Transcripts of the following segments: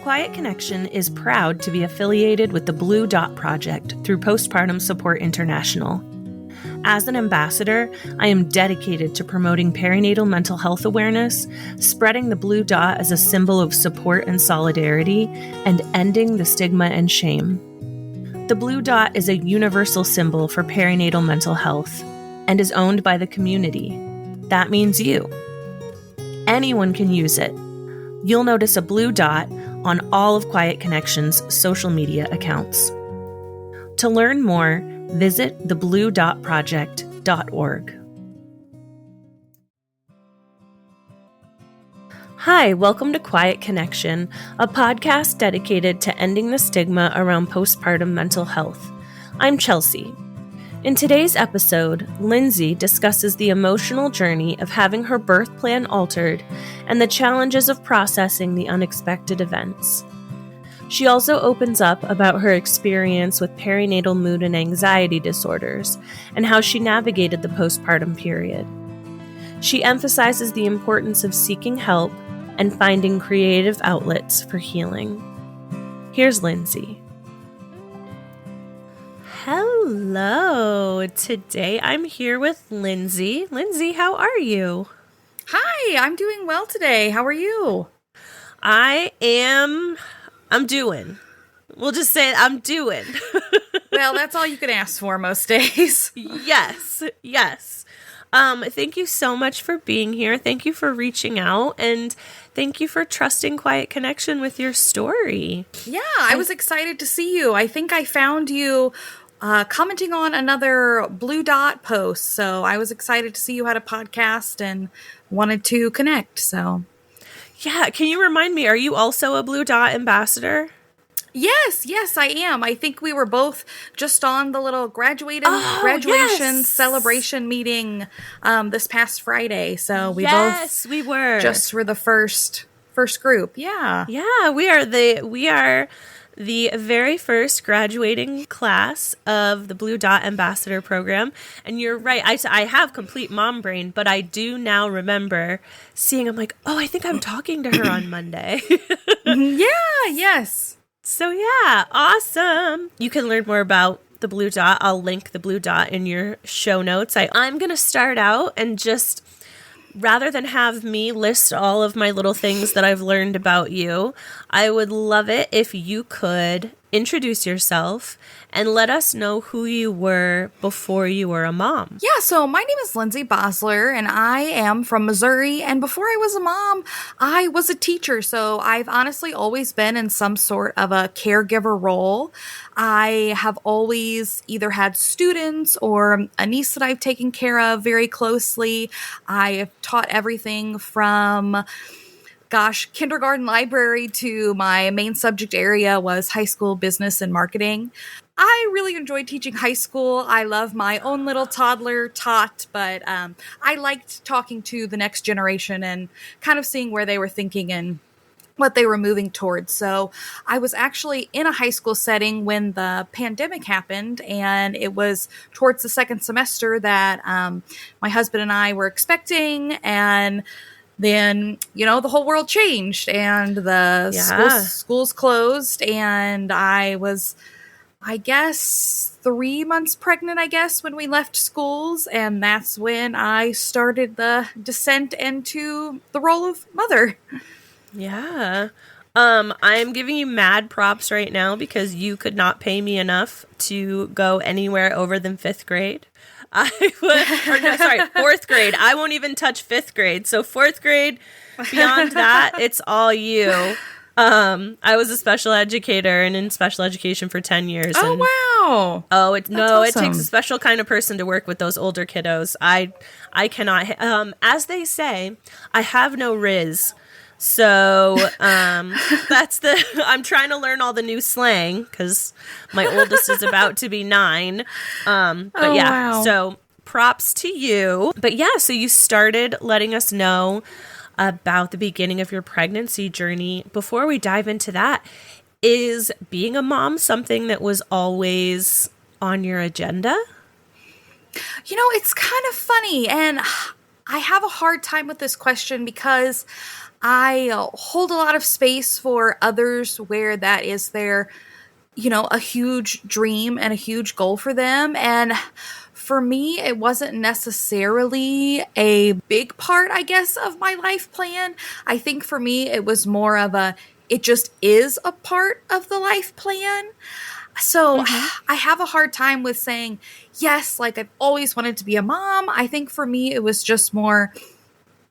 Quiet Connection is proud to be affiliated with the Blue Dot Project through Postpartum Support International. As an ambassador, I am dedicated to promoting perinatal mental health awareness, spreading the blue dot as a symbol of support and solidarity, and ending the stigma and shame. The blue dot is a universal symbol for perinatal mental health and is owned by the community. That means you. Anyone can use it. You'll notice a blue dot on all of Quiet Connection's social media accounts. To learn more, visit thebluedotproject.org. Hi, welcome to Quiet Connection, a podcast dedicated to ending the stigma around postpartum mental health. I'm Chelsea. In today's episode, Lindsey discusses the emotional journey of having her birth plan altered and the challenges of processing the unexpected events. She also opens up about her experience with perinatal mood and anxiety disorders and how she navigated the postpartum period. She emphasizes the importance of seeking help and finding creative outlets for healing. Here's Lindsey. Hello. Today I'm here with Lindsey. Lindsey, how are you? Hi, I'm doing well today. How are you? I'm doing. We'll just say I'm doing. Well, that's all you can ask for most days. Yes. Thank you so much for being here. Thank you for reaching out, and thank you for trusting Quiet Connection with your story. Yeah, I was excited to see you. I think I found you commenting on another Blue Dot post, so I was excited to see you had a podcast and wanted to connect, so... Yeah, can you remind me, are you also a Blue Dot ambassador? Yes, I am. I think we were both just on the little graduation celebration meeting this past Friday. So we were just for the first group. Yeah. Yeah, we are the very first graduating class of the Blue Dot Ambassador Program. And you're right. I have complete mom brain, but I do now remember seeing, I'm like, oh, I think I'm talking to her on Monday. Yes. So yeah, awesome. You can learn more about the Blue Dot. I'll link the Blue Dot in your show notes. I'm going to start out and just, rather than have me list all of my little things that I've learned about you, I would love it if you could introduce yourself and let us know who you were before you were a mom. Yeah, so my name is Lindsey Bosler, and I am from Missouri. And before I was a mom, I was a teacher. So I've honestly always been in some sort of a caregiver role. I have always either had students or a niece that I've taken care of very closely. I have taught everything from kindergarten library to my main subject area was high school business and marketing. I really enjoyed teaching high school. I love my own little toddler tot, but I liked talking to the next generation and kind of seeing where they were thinking and what they were moving towards. So I was actually in a high school setting when the pandemic happened, and it was towards the second semester that my husband and I were expecting, and then, the whole world changed and the schools closed, and I was, 3 months pregnant, when we left schools. And that's when I started the descent into the role of mother. Yeah. I'm giving you mad props right now because you could not pay me enough to go anywhere over than 5th grade. Fourth grade. I won't even touch 5th grade. So 4th grade, beyond that, it's all you. I was a special educator and in special education for 10 years. Oh, wow. Oh, It takes a special kind of person to work with those older kiddos. I cannot, as they say, I have no riz. So I'm trying to learn all the new slang because my oldest is about to be 9. Wow. So props to you. But yeah, so you started letting us know about the beginning of your pregnancy journey. Before we dive into that, is being a mom something that was always on your agenda? It's kind of funny, and I have a hard time with this question because I hold a lot of space for others where that is their, a huge dream and a huge goal for them. And for me, it wasn't necessarily a big part, I guess, of my life plan. I think for me, it was more of it just is a part of the life plan. So I have a hard time with saying, yes, like I've always wanted to be a mom. I think for me, it was just more,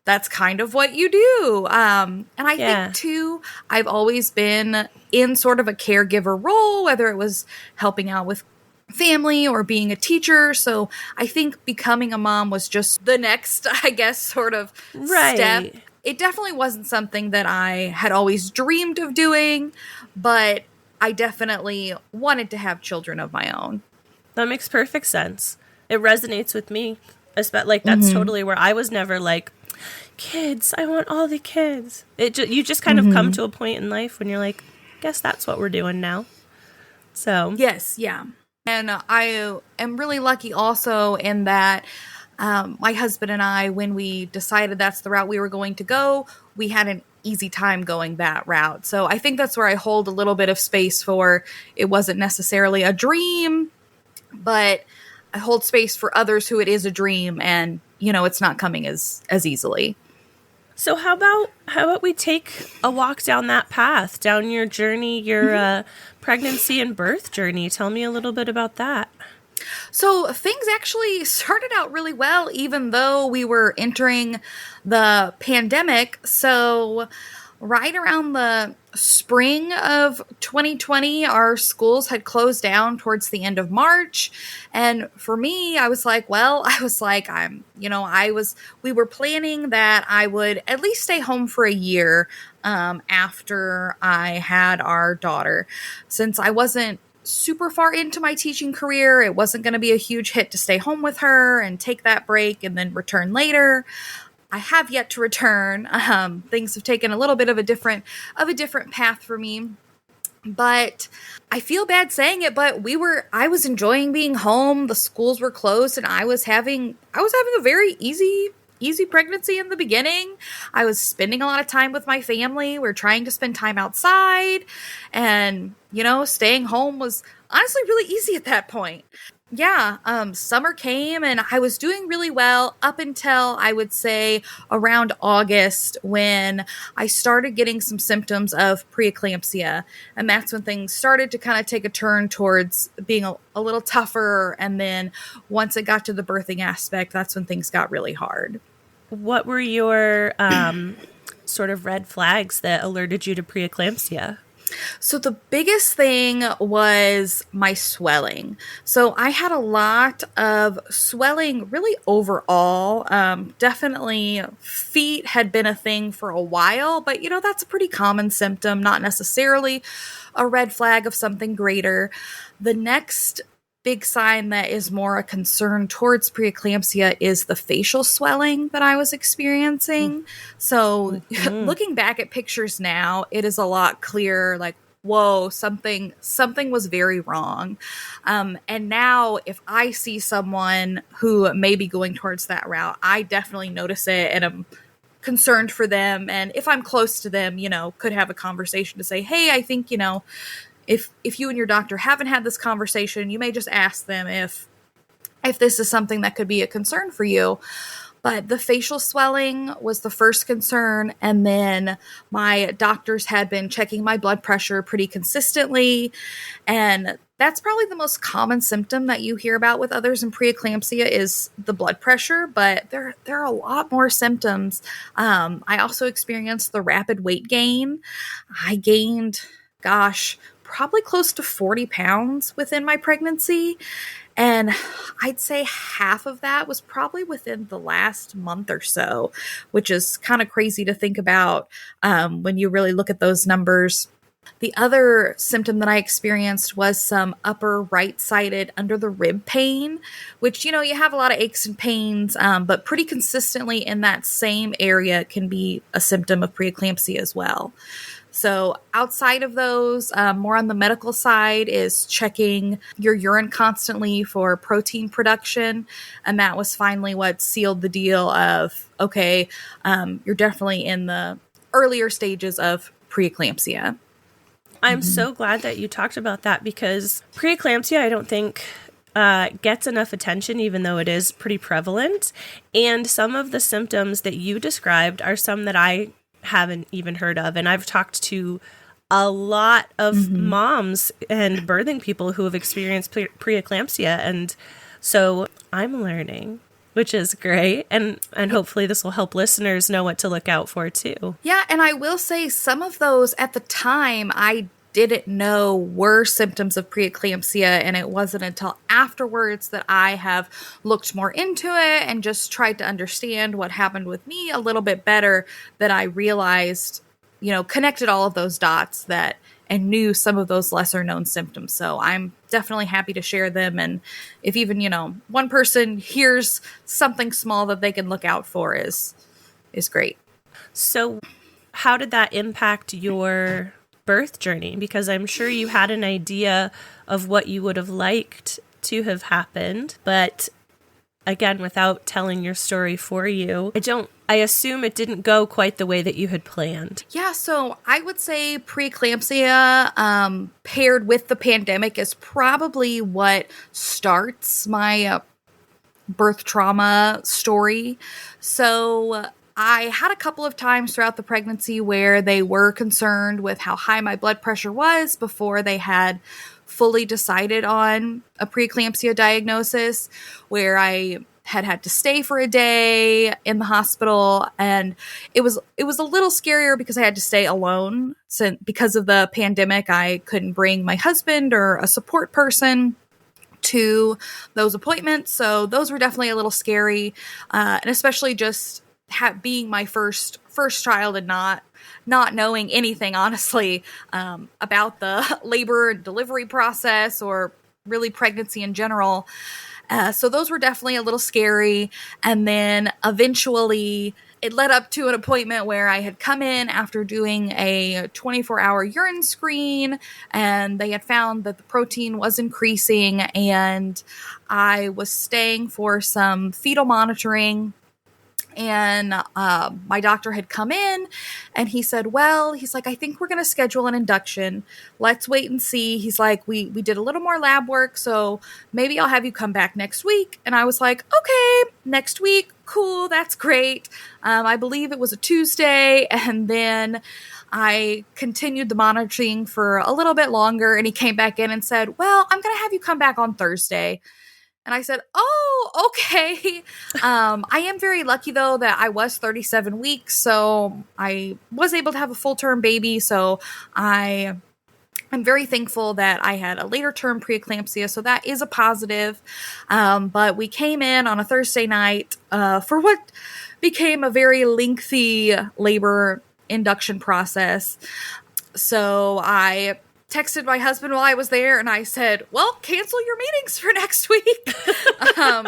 that's kind of what you do. And I think too, I've always been in sort of a caregiver role, whether it was helping out with family or being a teacher. So I think becoming a mom was just the next, I guess, sort of step. It definitely wasn't something that I had always dreamed of doing, but I definitely wanted to have children of my own. That makes perfect sense. It resonates with me. Like, that's totally where I was never like, kids, I want all the kids. You just kind of come to a point in life when you're like, guess that's what we're doing now. So yes, yeah. And I am really lucky also in that my husband and I, when we decided that's the route we were going to go, we had an easy time going that route. So I think that's where I hold a little bit of space for, it wasn't necessarily a dream, but I hold space for others who it is a dream, and it's not coming as easily. So how about we take a walk down that path, down your journey, your pregnancy and birth journey? Tell me a little bit about that. So things actually started out really well, even though we were entering the pandemic. So right around the spring of 2020, our schools had closed down towards the end of March. And for me, I was like, we were planning that I would at least stay home for a year after I had our daughter. Since I wasn't super far into my teaching career, it wasn't going to be a huge hit to stay home with her and take that break and then return later. I have yet to return. Things have taken a little bit of a different path for me, but I feel bad saying it, but I was enjoying being home. The schools were closed and I was having a very easy pregnancy in the beginning. I was spending a lot of time with my family. We're trying to spend time outside, and staying home was honestly really easy at that point. Yeah, summer came and I was doing really well up until I would say around August, when I started getting some symptoms of preeclampsia. And that's when things started to kind of take a turn towards being a little tougher. And then once it got to the birthing aspect, that's when things got really hard. What were your sort of red flags that alerted you to preeclampsia? So the biggest thing was my swelling. So I had a lot of swelling really overall. Definitely feet had been a thing for a while, but that's a pretty common symptom, not necessarily a red flag of something greater. The next big sign that is more a concern towards preeclampsia is the facial swelling that I was experiencing. So looking back at pictures now, it is a lot clearer, like, whoa, something was very wrong. And now if I see someone who may be going towards that route, I definitely notice it and I'm concerned for them. And if I'm close to them, could have a conversation to say, hey, I think, if you and your doctor haven't had this conversation, you may just ask them if this is something that could be a concern for you. But the facial swelling was the first concern. And then my doctors had been checking my blood pressure pretty consistently. And that's probably the most common symptom that you hear about with others in preeclampsia is the blood pressure, but there are a lot more symptoms. I also experienced the rapid weight gain. I gained, probably close to 40 pounds within my pregnancy. And I'd say half of that was probably within the last month or so, which is kind of crazy to think about when you really look at those numbers. The other symptom that I experienced was some upper right-sided under the rib pain, which, you have a lot of aches and pains, but pretty consistently in that same area can be a symptom of preeclampsia as well. So outside of those, more on the medical side is checking your urine constantly for protein production. And that was finally what sealed the deal of, okay, you're definitely in the earlier stages of preeclampsia. I'm so glad that you talked about that, because preeclampsia, I don't think gets enough attention, even though it is pretty prevalent. And some of the symptoms that you described are some that I haven't even heard of. And I've talked to a lot of moms and birthing people who have experienced preeclampsia. And so I'm learning, which is great. And hopefully this will help listeners know what to look out for too. Yeah, and I will say some of those at the time I didn't know were symptoms of preeclampsia, and it wasn't until afterwards that I have looked more into it and just tried to understand what happened with me a little bit better, that I realized, connected all of those dots and knew some of those lesser known symptoms. So I'm definitely happy to share them. And if even, one person hears something small that they can look out for is great. So how did that impact your birth journey? Because I'm sure you had an idea of what you would have liked to have happened, but again, without telling your story for you, I assume it didn't go quite the way that you had planned. Yeah, so I would say preeclampsia paired with the pandemic is probably what starts my birth trauma story. So I had a couple of times throughout the pregnancy where they were concerned with how high my blood pressure was before they had fully decided on a preeclampsia diagnosis, where I had to stay for a day in the hospital. And it was a little scarier because I had to stay alone. Because of the pandemic, I couldn't bring my husband or a support person to those appointments. So those were definitely a little scary. And especially just being my first child and not knowing anything, honestly, about the labor and delivery process or really pregnancy in general. So those were definitely a little scary. And then eventually it led up to an appointment where I had come in after doing a 24-hour urine screen, and they had found that the protein was increasing, and I was staying for some fetal monitoring. And my doctor had come in and he said, he's like, I think we're going to schedule an induction. Let's wait and see. He's like, we did a little more lab work, so maybe I'll have you come back next week. And I was like, okay, next week. Cool. That's great. I believe it was a Tuesday. And then I continued the monitoring for a little bit longer, and he came back in and said, I'm going to have you come back on Thursday. And I said, oh, okay. I am very lucky, though, that I was 37 weeks. So I was able to have a full-term baby. So I'm very thankful that I had a later-term preeclampsia. So that is a positive. But we came in on a Thursday night for what became a very lengthy labor induction process. So I texted my husband while I was there, and I said, cancel your meetings for next week.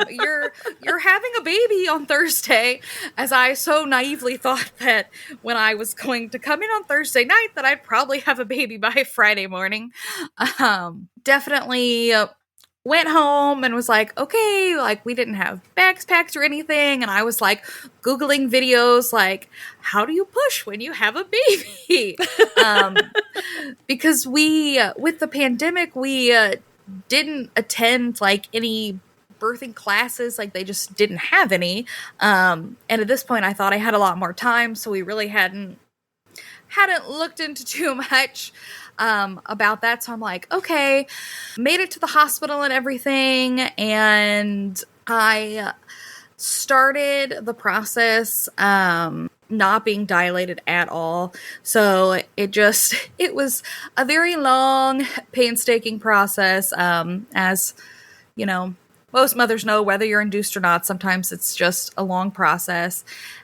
You're having a baby on Thursday, as I so naively thought that when I was going to come in on Thursday night that I'd probably have a baby by Friday morning. Definitely went home and was like, okay, like we didn't have bags packed or anything. And I was like Googling videos, like, how do you push when you have a baby? Because with the pandemic, we didn't attend like any birthing classes. Like they just didn't have any. And at this point I thought I had a lot more time. So we really hadn't looked into too much about that. So I'm like, okay, made it to the hospital and everything. And I started the process, not being dilated at all. So it was a very long, painstaking process. As you know, most mothers know, whether you're induced or not, sometimes it's just a long process.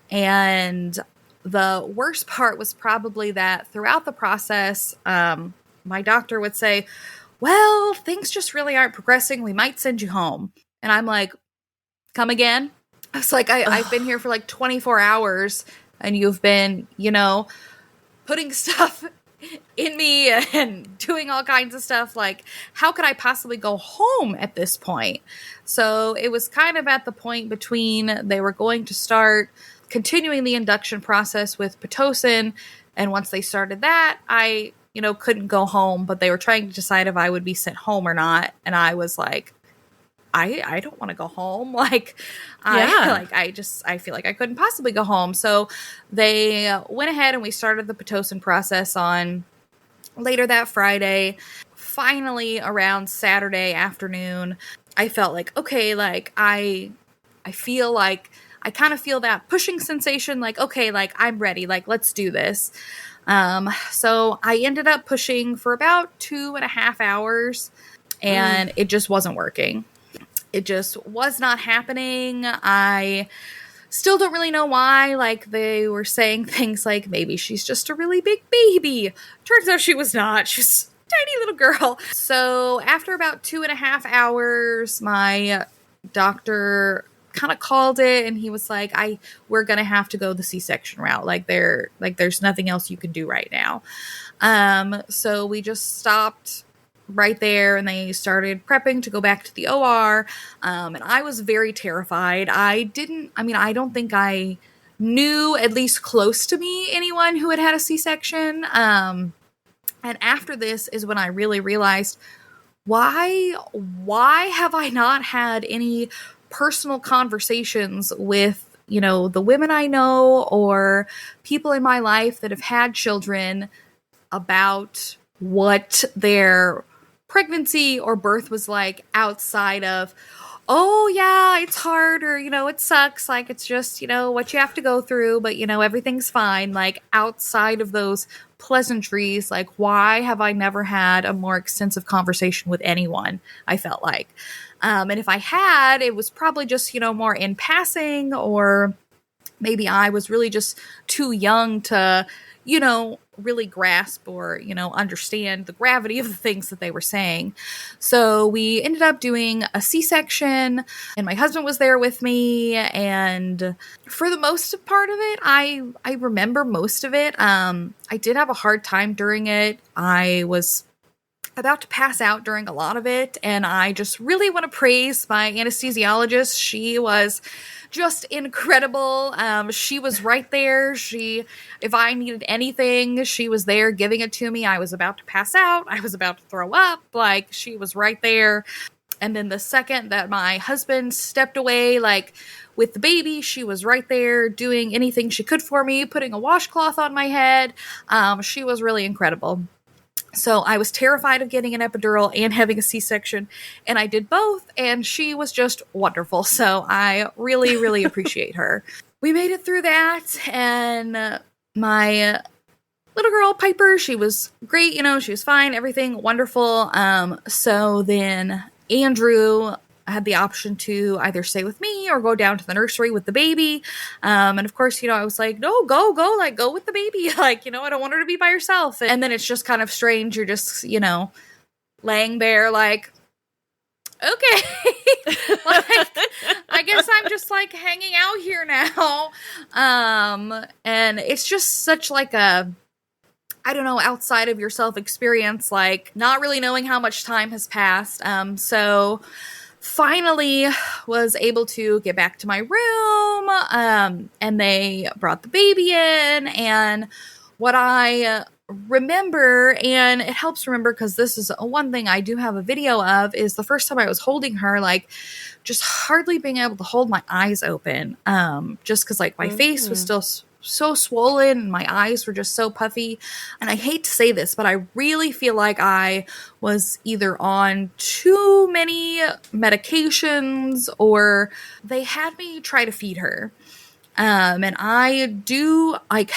And the worst part was probably that throughout the process, my doctor would say, things just really aren't progressing. We might send you home. And I'm like, come again? I was like, I've been here for like 24 hours and you've been, putting stuff in me and doing all kinds of stuff. Like, how could I possibly go home at this point? So it was kind of at the point between they were going to start continuing the induction process with Pitocin. And once they started that, I, couldn't go home, but they were trying to decide if I would be sent home or not. And I was like, I don't want to go home. I feel like I couldn't possibly go home. So they went ahead and we started the Pitocin process on later that Friday. Finally, around Saturday afternoon, I felt like, okay, like I feel like I kind of feel that pushing sensation, like, okay, like I'm ready, like let's do this. So I ended up pushing for about 2.5 hours and it just wasn't working. It just was not happening. I still don't really know why. Like, they were saying things like, maybe she's just a really big baby. Turns out she was not. She's a tiny little girl. So after about 2.5 hours, my doctor kind of called it and he was like, we're going to have to go the C-section route. There's nothing else you can do right now. So we just stopped right there and they started prepping to go back to the OR. And I was very terrified. I don't think I knew, at least close to me, anyone who had a C-section. And after this is when I really realized, why have I not had any personal conversations with, the women I know or people in my life that have had children about what their pregnancy or birth was like, outside of, oh yeah, it's hard, or it sucks, like it's just what you have to go through, but everything's fine. Like, outside of those pleasantries, like, why have I never had a more extensive conversation with anyone? I felt like, and if I had, it was probably just more in passing, or maybe I was really just too young to really grasp or, understand the gravity of the things that they were saying. So we ended up doing a C-section and my husband was there with me. And for the most part of it, I remember most of it. I did have a hard time during it. I was about to pass out during a lot of it. And I just really want to praise my anesthesiologist. She was just incredible. She was right there. If I needed anything, she was there giving it to me. I was about to pass out. I was about to throw up. Like, she was right there. And then the second that my husband stepped away, like with the baby, she was right there doing anything she could for me, putting a washcloth on my head. She was really incredible. So I was terrified of getting an epidural and having a C-section, and I did both, and she was just wonderful. So I really, really appreciate her. We made it through that, and my little girl, Piper, she was great, she was fine, everything wonderful. So then Andrew had the option to either stay with me or go down to the nursery with the baby. And of course, I was like, no, go, like, go with the baby. Like, I don't want her to be by herself. And then it's just kind of strange. You're just, laying there like, okay, like, I guess I'm just like hanging out here now. And it's just such like a, I don't know, outside of yourself experience, like not really knowing how much time has passed. So finally was able to get back to my room, and they brought the baby in, and what I remember, and it helps remember because this is one thing I do have a video of, is the first time I was holding her, like just hardly being able to hold my eyes open, just because like my face was still so swollen and my eyes were just so puffy. And I hate to say this, but I really feel like I was either on too many medications or they had me try to feed her. And I do, like,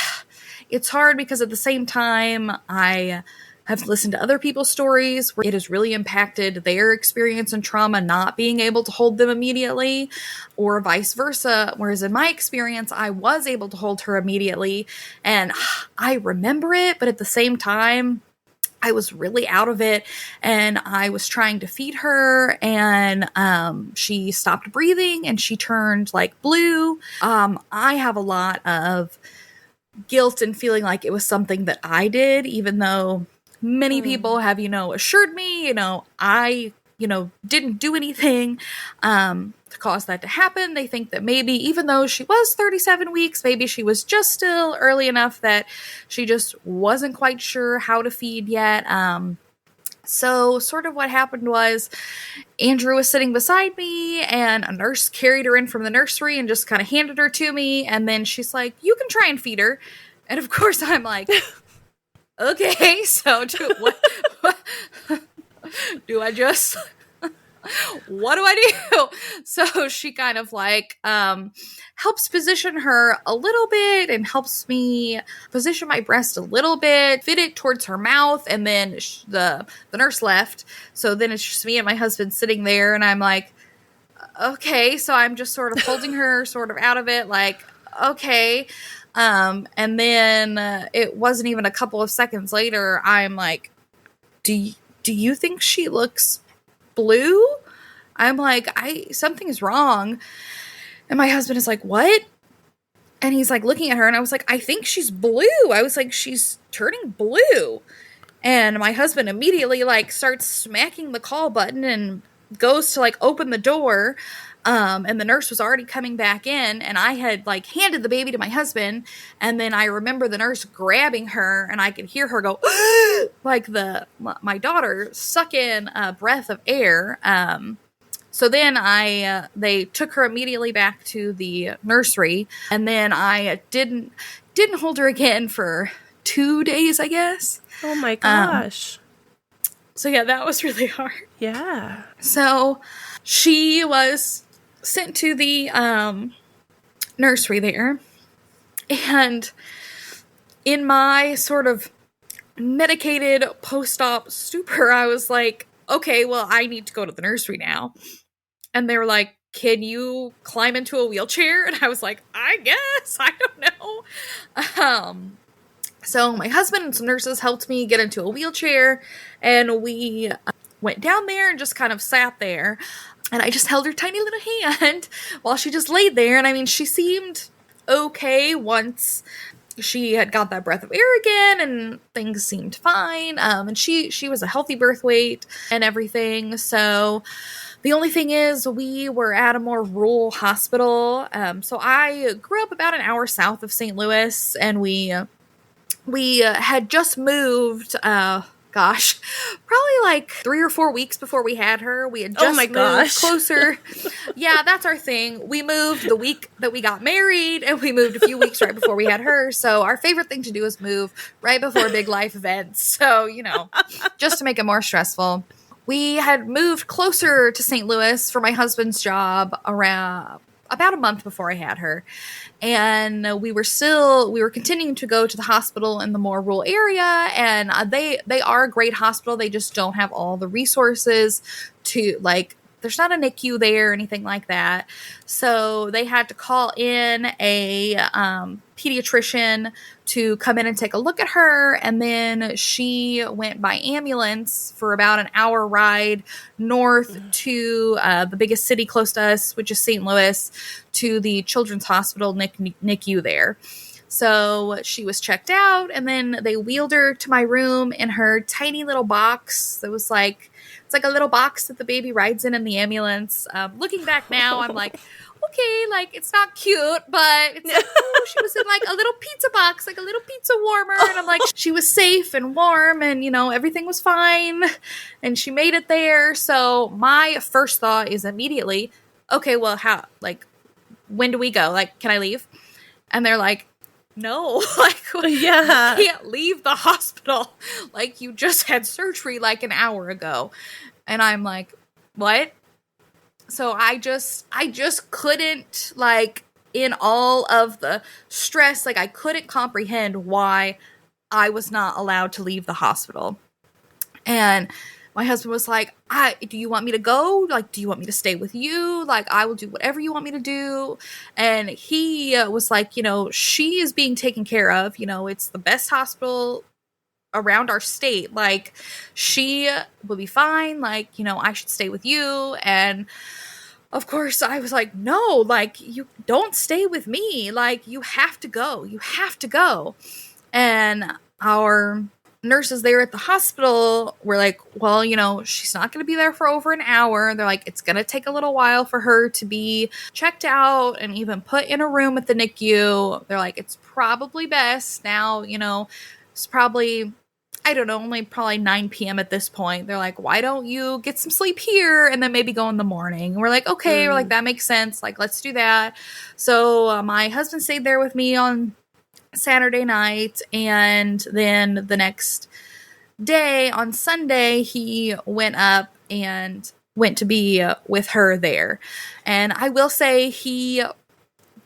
it's hard because at the same time, I have listened to other people's stories where it has really impacted their experience and trauma not being able to hold them immediately, or vice versa. Whereas in my experience, I was able to hold her immediately and I remember it, but at the same time, I was really out of it and I was trying to feed her and she stopped breathing and she turned like blue. I have a lot of guilt and feeling like it was something that I did, even though many people have, assured me, I didn't do anything to cause that to happen. They think that maybe even though she was 37 weeks, maybe she was just still early enough that she just wasn't quite sure how to feed yet. So sort of what happened was Andrew was sitting beside me and a nurse carried her in from the nursery and just kind of handed her to me. And then she's like, you can try and feed her. And of course I'm like, okay, so do I just, what do I do? So she kind of like helps position her a little bit and helps me position my breast a little bit, fit it towards her mouth, and then the nurse left. So then it's just me and my husband sitting there, and I'm like, okay. So I'm just sort of holding her sort of out of it, like, okay. And then it wasn't even a couple of seconds later, I'm like, do you think she looks blue? I'm like, something's wrong. And my husband is like, what? And he's like looking at her, and I was like, I think she's blue. I was like, she's turning blue. And my husband immediately like starts smacking the call button and goes to like open the door. And the nurse was already coming back in, and I had like handed the baby to my husband. And then I remember the nurse grabbing her, and I could hear her go like my daughter suck in a breath of air. So then they took her immediately back to the nursery, and then I didn't hold her again for 2 days, I guess. Oh my gosh. So yeah, that was really hard. Yeah. So she was sent to the nursery there, and in my sort of medicated post-op stupor, I was like, okay, well, I need to go to the nursery now. And they were like, can you climb into a wheelchair? And I was like, I guess. I don't know. So my husband and some nurses helped me get into a wheelchair, and we went down there and just kind of sat there. And I just held her tiny little hand while she just laid there. And I mean, she seemed okay once she had got that breath of air again, and things seemed fine. And she was a healthy birth weight and everything. So the only thing is, we were at a more rural hospital. So I grew up about an hour south of St. Louis, and we had just moved, probably like 3 or 4 weeks before we had her. We had just moved closer. Yeah, that's our thing. We moved the week that we got married, and we moved a few weeks right before we had her. So our favorite thing to do is move right before big life events. So, just to make it more stressful. We had moved closer to St. Louis for my husband's job around about a month before I had her. And we were continuing to go to the hospital in the more rural area. And they are a great hospital. They just don't have all the resources to, like, there's not a NICU there or anything like that. So they had to call in a pediatrician to come in and take a look at her. And then she went by ambulance for about an hour ride north to the biggest city close to us, which is St. Louis, to the Children's Hospital NICU there. So she was checked out, and then they wheeled her to my room in her tiny little box that was like, it's like a little box that the baby rides in the ambulance. Looking back now, I'm like, okay, like, it's not cute, but it's like, oh, she was in like a little pizza box, like a little pizza warmer. And I'm like, she was safe and warm, and, everything was fine, and she made it there. So my first thought is immediately, okay, well, how, like, when do we go? Like, can I leave? And they're like, no, like, yeah, you can't leave the hospital. Like, you just had surgery like an hour ago. And I'm like, what? So I just couldn't, like, in all of the stress, like, I couldn't comprehend why I was not allowed to leave the hospital. And my husband was like, do you want me to go? Like, do you want me to stay with you? Like, I will do whatever you want me to do. And he was like, she is being taken care of. It's the best hospital around our state. Like, she will be fine. Like, I should stay with you. And of course I was like, no, like, you don't stay with me. Like, you have to go. You have to go. And our nurses there at the hospital were like, well, she's not going to be there for over an hour. They're like, it's going to take a little while for her to be checked out and even put in a room at the NICU. They're like, it's probably best now, it's probably, I don't know, only probably 9 p.m. at this point. They're like, why don't you get some sleep here and then maybe go in the morning? And we're like, okay, we're like, that makes sense. Like, let's do that. So my husband stayed there with me on Saturday night, and then the next day on Sunday he went up and went to be with her there. And I will say he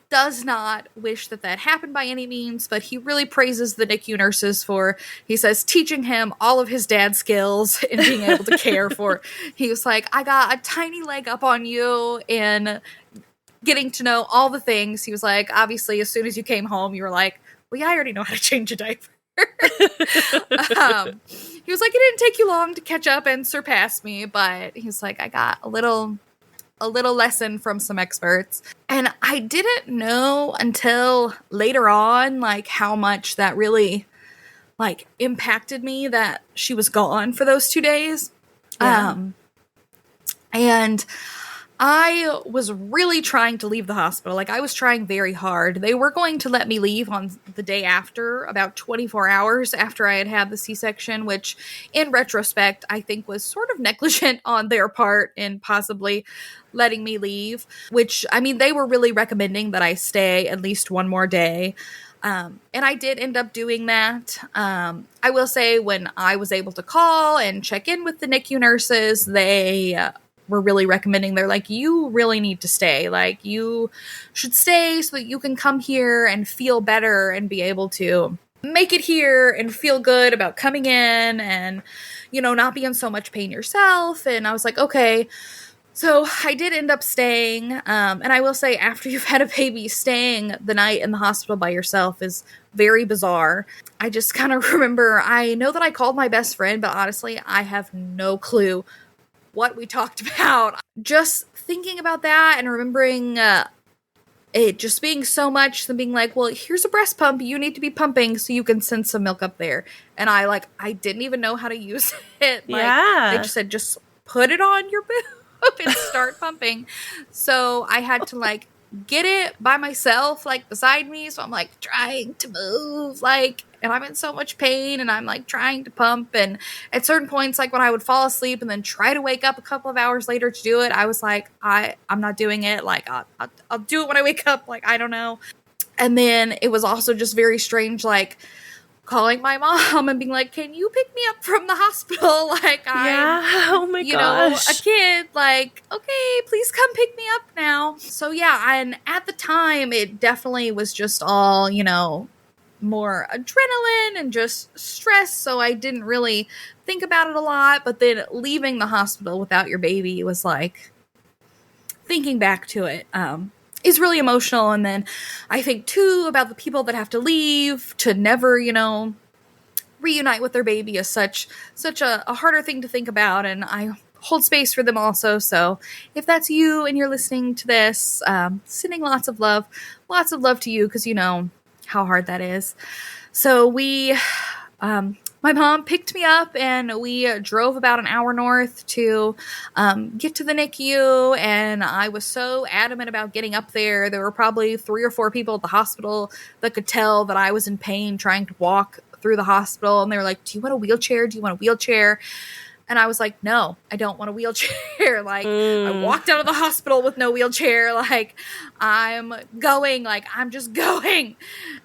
does not wish that happened by any means, but he really praises the NICU nurses for, he says, teaching him all of his dad skills and being able to care for. He was like, I got a tiny leg up on you and getting to know all the things. He was like, obviously, as soon as you came home, you were like, well, yeah, I already know how to change a diaper. He was like, it didn't take you long to catch up and surpass me, but he's like, I got a little lesson from some experts. And I didn't know until later on, like, how much that really, like, impacted me that she was gone for those 2 days. Yeah. And I was really trying to leave the hospital. Like, I was trying very hard. They were going to let me leave on the day after, about 24 hours after I had had the C-section, which in retrospect, I think was sort of negligent on their part in possibly letting me leave, which, I mean, they were really recommending that I stay at least one more day. And I did end up doing that. I will say when I was able to call and check in with the NICU nurses, they were really recommending, they're like, you really need to stay. Like, you should stay so that you can come here and feel better and be able to make it here and feel good about coming in and, not be in so much pain yourself. And I was like, okay. So I did end up staying. And I will say, after you've had a baby, staying the night in the hospital by yourself is very bizarre. I just kind of remember, I know that I called my best friend, but honestly, I have no clue what we talked about. Just thinking about that and remembering it just being so much, and being like, well, here's a breast pump, you need to be pumping so you can send some milk up there. And I didn't even know how to use it. They just said, just put it on your boob and start pumping. So I had to get it by myself, beside me. So I'm trying to move, and I'm in so much pain, and I'm trying to pump. And at certain points, when I would fall asleep and then try to wake up a couple of hours later to do it, I was like, I'm not doing it. I'll do it when I wake up. I don't know. And then it was also just very strange, calling my mom and being like, can you pick me up from the hospital? Oh my gosh. A kid, okay, please come pick me up now. So yeah, and at the time, it definitely was just all, more adrenaline and just stress. So I didn't really think about it a lot. But then leaving the hospital without your baby was thinking back to it, is really emotional. And then I think too about the people that have to leave to never, reunite with their baby is such a harder thing to think about. And I hold space for them also. So if that's you and you're listening to this, sending lots of love to you, because you know how hard that is. So my mom picked me up and we drove about an hour north to get to the NICU, and I was so adamant about getting up there. There were probably 3 or 4 people at the hospital that could tell that I was in pain trying to walk through the hospital, and they were like, do you want a wheelchair? Do you want a wheelchair? And I was like, no, I don't want a wheelchair. I walked out of the hospital with no wheelchair. I'm going, I'm just going.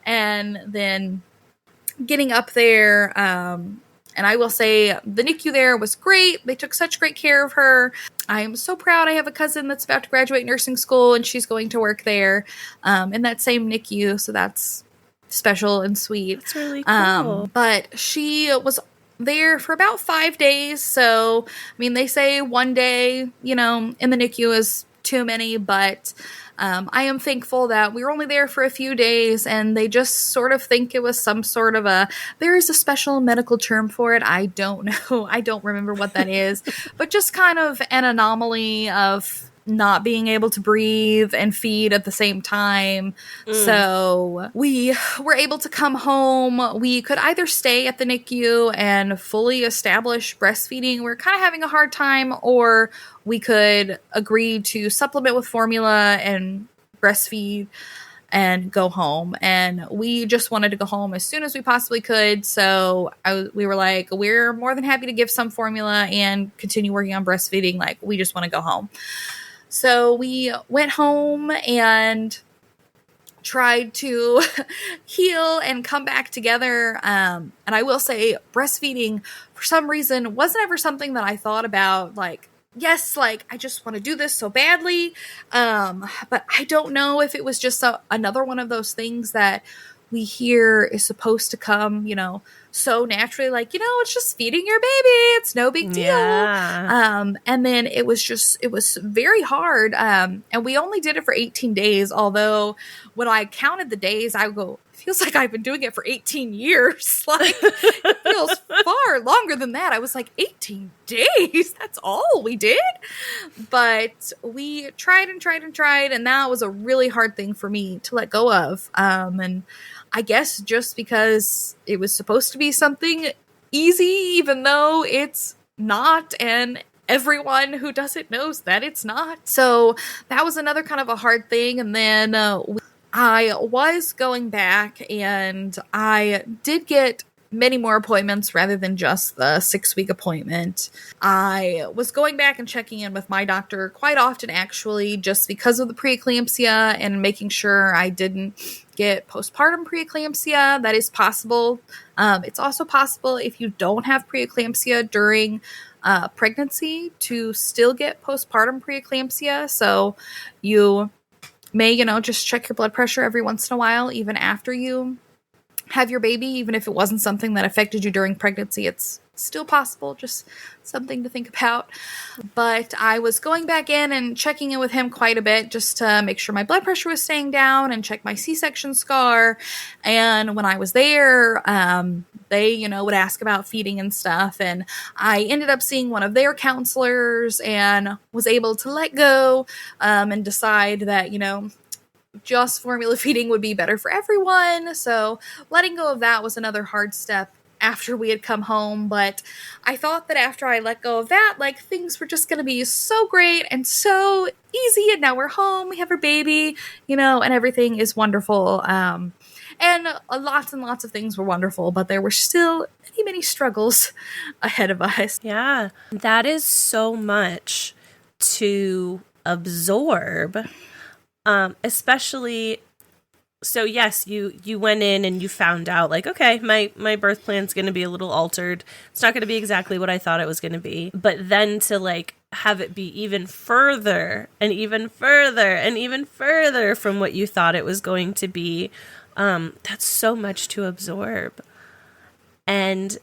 And then getting up there, and I will say the NICU there was great. They took such great care of her. I am so proud. I have a cousin that's about to graduate nursing school, and she's going to work there in that same NICU. So that's special and sweet. That's really cool. But she was there for about 5 days. So, I mean, they say one day, in the NICU is too many, but I am thankful that we were only there for a few days, and they just sort of think it was some sort of there is a special medical term for it. I don't know. I don't remember what that is, but just kind of an anomaly of not being able to breathe and feed at the same time. So we were able to come home. We could either stay at the NICU and fully establish breastfeeding. We were kind of having a hard time, or we could agree to supplement with formula and breastfeed and go home. And we just wanted to go home as soon as we possibly could. So we were like, we're more than happy to give some formula and continue working on breastfeeding. Like, we just want to go home. So we went home and tried to heal and come back together. And I will say, breastfeeding, for some reason, wasn't ever something that I thought about, like, yes, like, I just want to do this so badly. But I don't know if it was just another one of those things that we hear is supposed to come, so naturally, like, it's just feeding your baby. It's no big deal. Yeah. And then it was very hard. And we only did it for 18 days. Although when I counted the days, I would go, it feels like I've been doing it for 18 years. Like, it feels far longer than that. I was like, 18 days? That's all we did? But we tried and tried and tried. And that was a really hard thing for me to let go of. And I guess just because it was supposed to be something easy, even though it's not, and everyone who does it knows that it's not. So that was another kind of a hard thing. And then I was going back, and I did get many more appointments rather than just the 6-week appointment. I was going back and checking in with my doctor quite often, actually, just because of the preeclampsia and making sure I didn't get postpartum preeclampsia. That is possible. It's also possible if you don't have preeclampsia during pregnancy to still get postpartum preeclampsia. So you may, just check your blood pressure every once in a while, even after you have your baby, even if it wasn't something that affected you during pregnancy. It's still possible, just something to think about. But I was going back in and checking in with him quite a bit just to make sure my blood pressure was staying down and check my C-section scar. And when I was there, they, would ask about feeding and stuff. And I ended up seeing one of their counselors and was able to let go and decide that, just formula feeding would be better for everyone. So letting go of that was another hard step after we had come home. But I thought that after I let go of that, like, things were just going to be so great and so easy. And now we're home, we have our baby, and everything is wonderful. And lots of things were wonderful, but there were still many, many struggles ahead of us. Yeah, that is so much to absorb. Especially, so yes, you went in and you found out, like, okay, my birth plan's going to be a little altered. It's not going to be exactly what I thought it was going to be. But then to, like, have it be even further and even further and even further from what you thought it was going to be, that's so much to absorb. And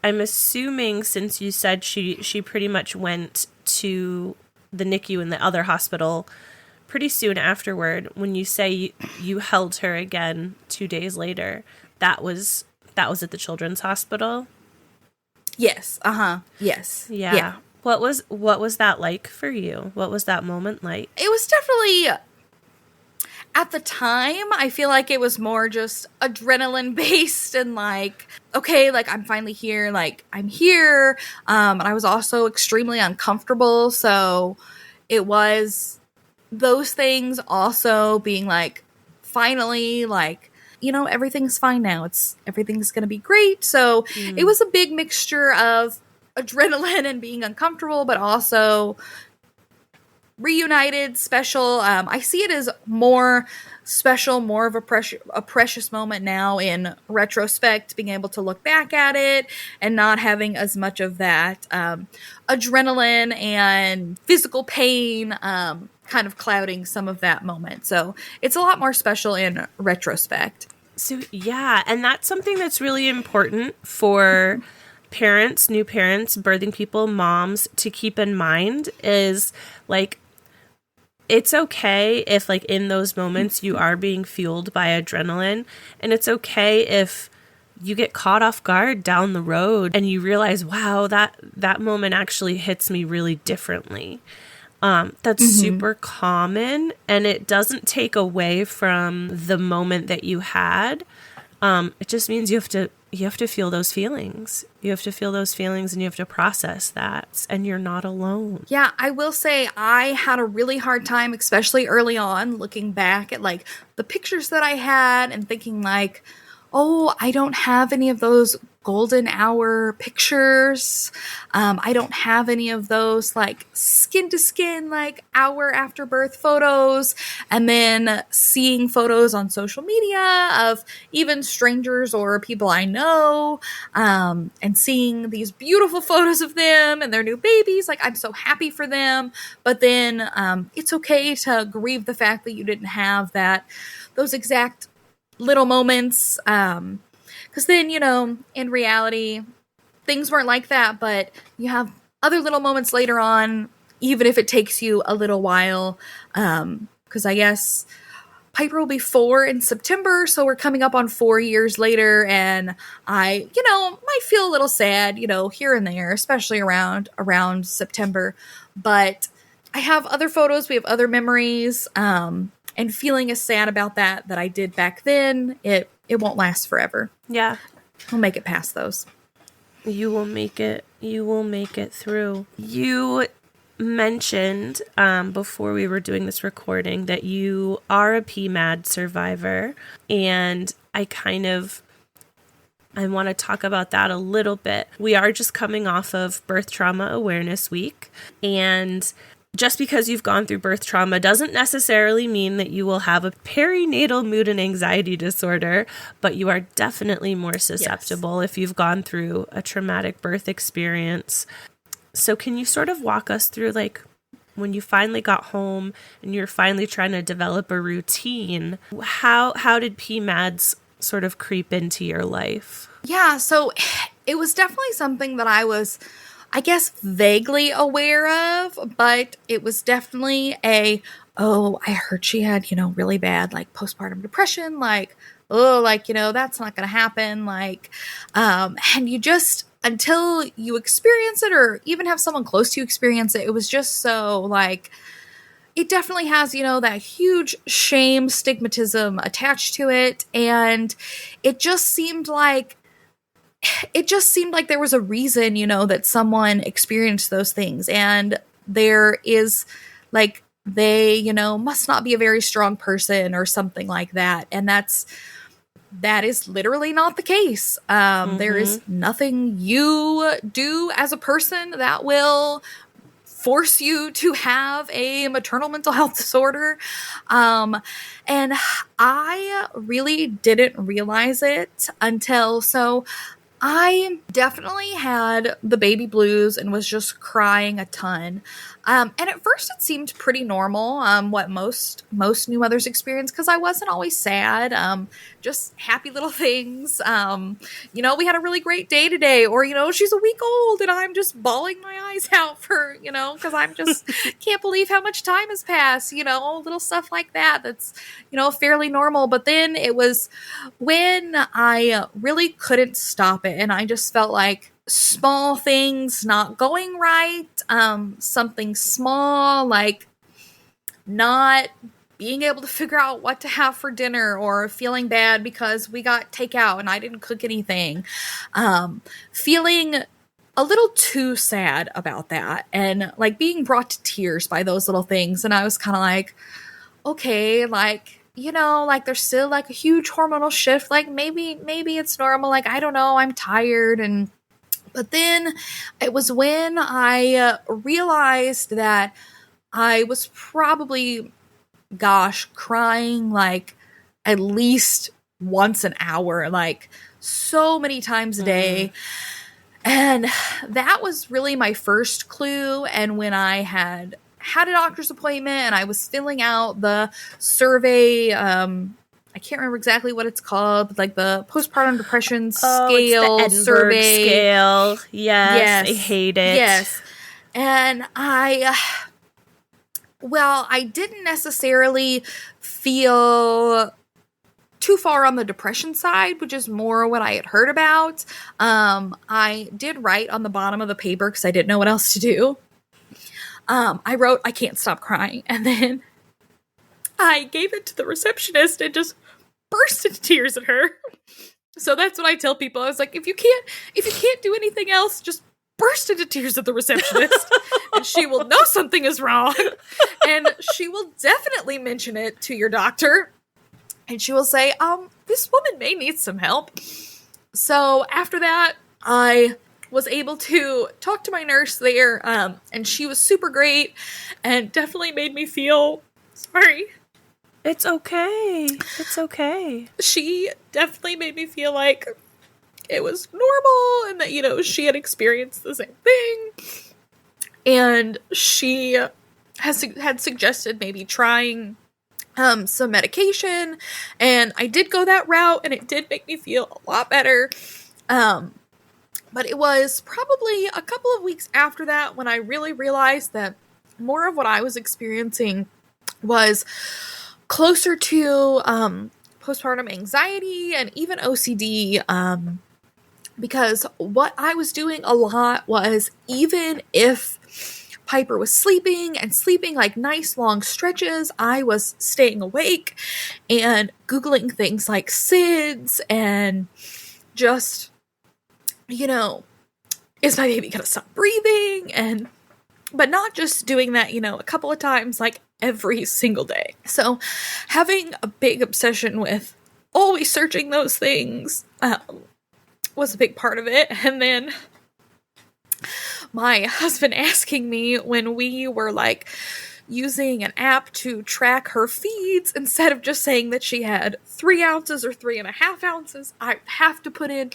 I'm assuming, since you said she pretty much went to the NICU in the other hospital pretty soon afterward, when you say you held her again 2 days later, that was at the Children's Hospital? Yes. Yes. Yeah. What was that like for you? What was that moment like? It was definitely, at the time, I feel like it was more just adrenaline based and like, okay, like, I'm finally here, like, I'm here. And I was also extremely uncomfortable. So it was those things also being like, finally, like, everything's fine now. Everything's going to be great. So it was a big mixture of adrenaline and being uncomfortable, but also reunited, special. I see it as more special, more of a precious moment now in retrospect, being able to look back at it and not having as much of that adrenaline and physical pain kind of clouding some of that moment. So it's a lot more special in retrospect. So yeah, and that's something that's really important for parents, new parents, birthing people, moms to keep in mind is, like, it's okay if, like, in those moments you are being fueled by adrenaline, and it's okay if you get caught off guard down the road and you realize, wow, that moment actually hits me really differently. That's super common, and it doesn't take away from the moment that you had. It just means you have to feel those feelings. You have to feel those feelings and you have to process that, and you're not alone. Yeah, I will say I had a really hard time, especially early on, looking back at like the pictures that I had and thinking like, oh, I don't have any of those golden hour pictures. I don't have any of those like skin to skin, like hour after birth photos. And then seeing photos on social media of even strangers or people I know, and seeing these beautiful photos of them and their new babies. Like, I'm so happy for them. But then it's okay to grieve the fact that you didn't have those exact little moments. Because then, in reality, things weren't like that, but you have other little moments later on, even if it takes you a little while. Because I guess Piper will be 4 in September, so we're coming up on 4 years later, and I, might feel a little sad, here and there, especially around September. But I have other photos, we have other memories, and feeling as sad about that I did back then, it won't last forever. Yeah. We'll make it past those. You will make it through. You mentioned before we were doing this recording that you are a PMAD survivor, and I want to talk about that a little bit. We are just coming off of Birth Trauma Awareness Week, and just because you've gone through birth trauma doesn't necessarily mean that you will have a perinatal mood and anxiety disorder, but you are definitely more susceptible if you've gone through a traumatic birth experience. So can you sort of walk us through, like, when you finally got home and you're finally trying to develop a routine, how did PMADs sort of creep into your life? Yeah, so it was definitely something that I was, I guess, vaguely aware of, but it was definitely I heard she had, really bad, like, postpartum depression, like, that's not going to happen, like, and you just, until you experience it or even have someone close to you experience it, it was just so, like, it definitely has, that huge shame, stigmatism attached to it, and it just seemed like there was a reason, that someone experienced those things. And there is, like, they, must not be a very strong person or something like that. And that is literally not the case. There is nothing you do as a person that will force you to have a maternal mental health disorder. And I really didn't realize it until, I definitely had the baby blues and was just crying a ton. And at first it seemed pretty normal, what most new mothers experience, because I wasn't always sad, just happy little things. We had a really great day today, or, she's a week old and I'm just bawling my eyes out for, because I'm just can't believe how much time has passed, little stuff like that. That's, fairly normal. But then it was when I really couldn't stop it, and I just felt like small things not going right, something small like not being able to figure out what to have for dinner, or feeling bad because we got takeout and I didn't cook anything, feeling a little too sad about that, and like being brought to tears by those little things. And I was kind of like, okay, like, like there's still like a huge hormonal shift, like maybe it's normal, like, I don't know, I'm tired. But then it was when I realized that I was probably, crying like at least once an hour, like so many times a day. And that was really my first clue. And when I had a doctor's appointment and I was filling out the survey, I can't remember exactly what it's called, but like the postpartum depression scale, it's the Edinburgh survey scale. Yes, I hate it. Yes. And I didn't necessarily feel too far on the depression side, which is more what I had heard about. I did write on the bottom of the paper because I didn't know what else to do. I wrote, "I can't stop crying." And then I gave it to the receptionist and just burst into tears at her. So that's what I tell people. I was like, if you can't do anything else, just burst into tears at the receptionist and she will know something is wrong. And she will definitely mention it to your doctor. And she will say, this woman may need some help. So after that, I was able to talk to my nurse there, and she was super great and definitely made me feel sorry. It's okay. It's okay. She definitely made me feel like it was normal and that, you know, she had experienced the same thing. And she had suggested maybe trying some medication, and I did go that route, and it did make me feel a lot better. But it was probably a couple of weeks after that when I really realized that more of what I was experiencing was closer to postpartum anxiety and even OCD, because what I was doing a lot was, even if Piper was sleeping and sleeping like nice long stretches, I was staying awake and Googling things like SIDS and just, you know, is my baby gonna stop breathing? But not just doing that, you know, a couple of times, like every single day. So having a big obsession with always searching those things was a big part of it. And then my husband asking me when we were like using an app to track her feeds, instead of just saying that she had 3 ounces or 3.5 ounces, I have to put in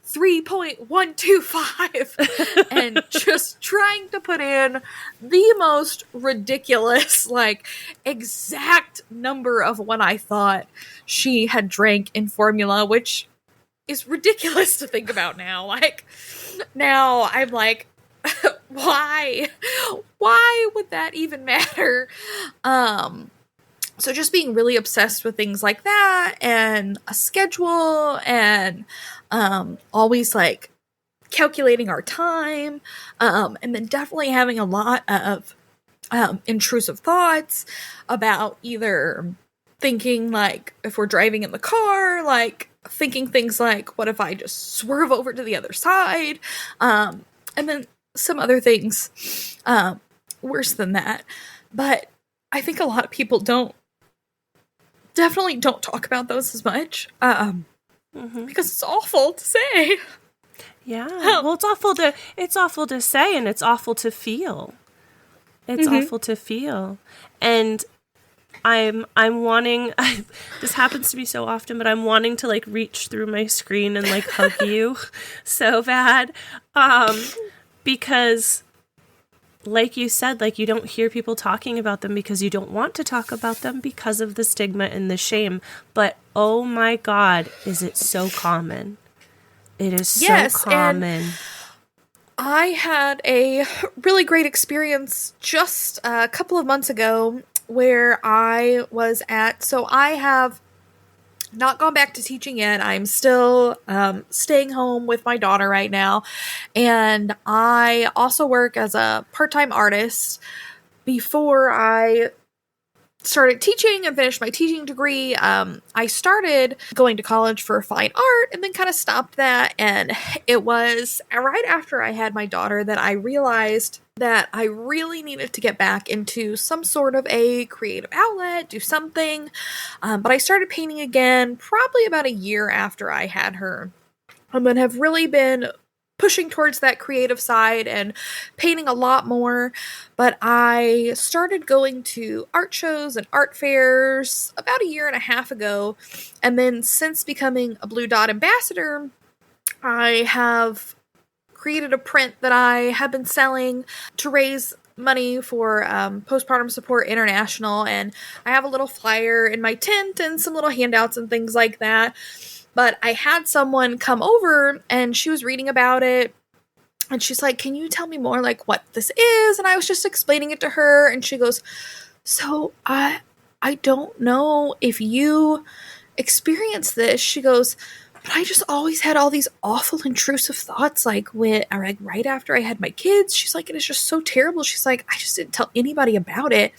3.125 and just trying to put in the most ridiculous, like, exact number of what I thought she had drank in formula, which is ridiculous to think about now. Like, now I'm like, why would that even matter? So just being really obsessed with things like that, and a schedule, and always like calculating our time, and then definitely having a lot of intrusive thoughts about either thinking, like, if we're driving in the car, like thinking things like, what if I just swerve over to the other side? And then some other things worse than that. But I think a lot of people definitely don't talk about those as much, because it's awful to say. Yeah. Well, it's awful to say, and it's awful to feel. It's awful to feel. And I'm wanting, this happens to me so often, but I'm wanting to like reach through my screen and like hug you so bad. Because like you said, like, you don't hear people talking about them because you don't want to talk about them because of the stigma and the shame. But oh my God, is it so common? It is so common. And I had a really great experience just a couple of months ago where I have not gone back to teaching yet. I'm still staying home with my daughter right now. And I also work as a part-time artist. Before I started teaching and finished my teaching degree, I started going to college for fine art and then kind of stopped that. And it was right after I had my daughter that I realized that I really needed to get back into some sort of a creative outlet, do something. But I started painting again probably about a year after I had her. And have really been pushing towards that creative side and painting a lot more. But I started going to art shows and art fairs about a year and a half ago. And then since becoming a Blue Dot ambassador, I have created a print that I have been selling to raise money for Postpartum Support International. And I have a little flyer in my tent and some little handouts and things like that. But I had someone come over and she was reading about it. And she's like, can you tell me more, like, what this is? And I was just explaining it to her. And she goes, so I don't know if you experienced this. She goes, But I just always had all these awful intrusive thoughts, like right after I had my kids. She's like, it is just so terrible. She's like, I just didn't tell anybody about it.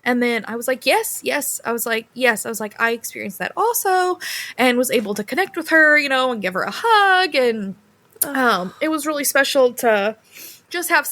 And then I was like, yes. I was like, yes. I was like, I experienced that also, and was able to connect with her, and give her a hug. And it was really special to just have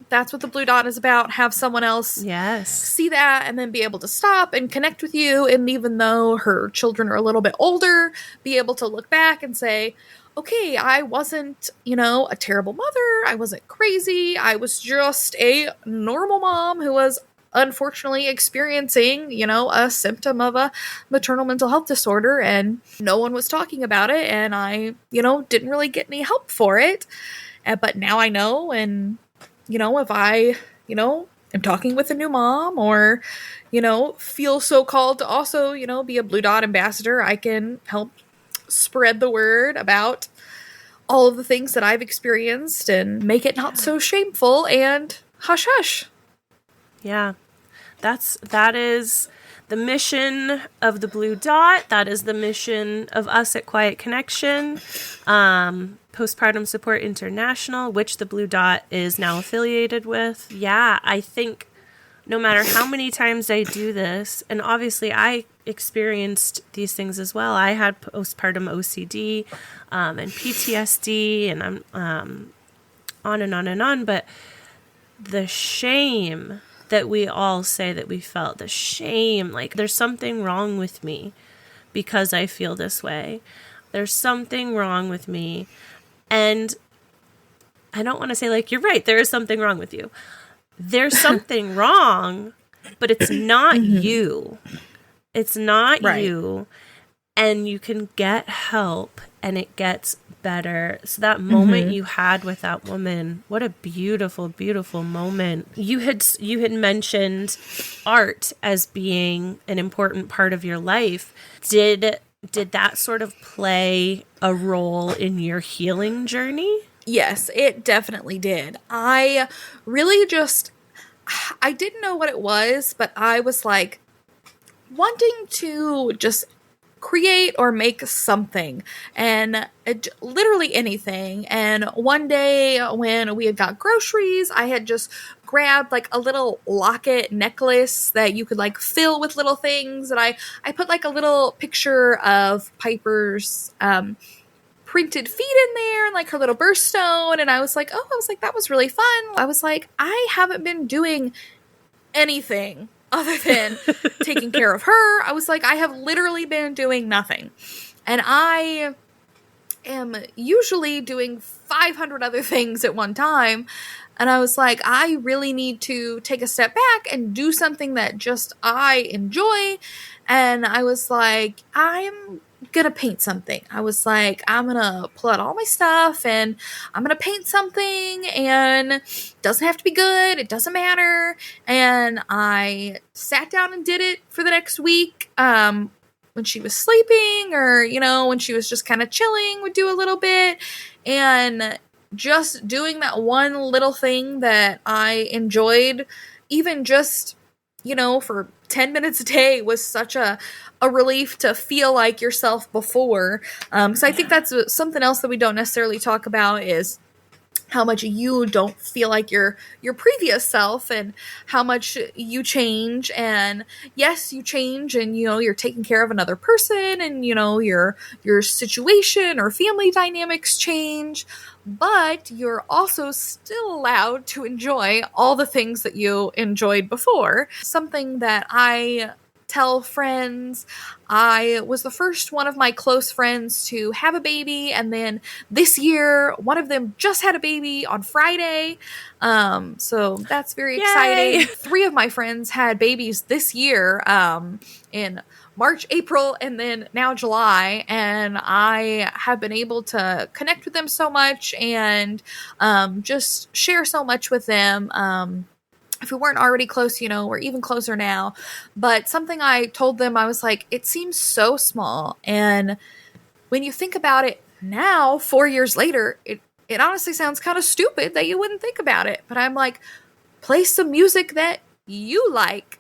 that's what the Blue Dot is about. Have someone else see that and then be able to stop and connect with you. And even though her children are a little bit older, be able to look back and say, okay, I wasn't, a terrible mother. I wasn't crazy. I was just a normal mom who was unfortunately experiencing, a symptom of a maternal mental health disorder, and no one was talking about it. And I, didn't really get any help for it. But now I know, and if I, am talking with a new mom or, feel so called to also, be a Blue Dot ambassador, I can help spread the word about all of the things that I've experienced and make it not so shameful and hush hush. Yeah. That is the mission of the Blue Dot. That is the mission of us at Quiet Connection. Postpartum Support International, which the Blue Dot is now affiliated with. Yeah, I think no matter how many times I do this, and obviously I experienced these things as well. I had postpartum OCD and PTSD, and I'm on and on and on. But the shame that we all say that we felt, the shame, like there's something wrong with me because I feel this way. There's something wrong with me. And I don't want to say like, you're right, there is something wrong with you. There's something wrong, but it's not you. It's not you. And you can get help and it gets better. So that moment you had with that woman, what a beautiful, beautiful moment. You had mentioned art as being an important part of your life. Did that sort of play a role in your healing journey? Yes, it definitely did. I really I didn't know what it was, but I was like wanting to just create or make something, and literally anything. And one day when we had got groceries, I had just grabbed like a little locket necklace that you could like fill with little things, and I put like a little picture of Piper's printed feet in there and like her little birthstone, and I was like, that was really fun. I was like, I haven't been doing anything other than taking care of her. I was like, I have literally been doing nothing. And I am usually doing 500 other things at one time. And I was like, I really need to take a step back and do something that just I enjoy. And I was like, I'm gonna paint something. I was like, I'm gonna pull out all my stuff and I'm gonna paint something, and it doesn't have to be good, it doesn't matter. And I sat down and did it for the next week. When she was sleeping, or when she was just kind of chilling, would do a little bit. And just doing that one little thing that I enjoyed, even just for 10 minutes a day, was such a relief to feel like yourself before. So I think that's something else that we don't necessarily talk about, is how much you don't feel like your previous self, and how much you change. And yes, you change, and you're taking care of another person, and your situation or family dynamics change, but you're also still allowed to enjoy all the things that you enjoyed before. Something that I tell friends, I was the first one of my close friends to have a baby, and then this year one of them just had a baby on Friday, so that's very exciting. 3 of my friends had babies this year, in March, April, and then now July, and I have been able to connect with them so much, and just share so much with them. If we weren't already close, we're even closer now. But something I told them, I was like, it seems so small. And when you think about it now, 4 years later, it honestly sounds kind of stupid that you wouldn't think about it. But I'm like, play some music that you like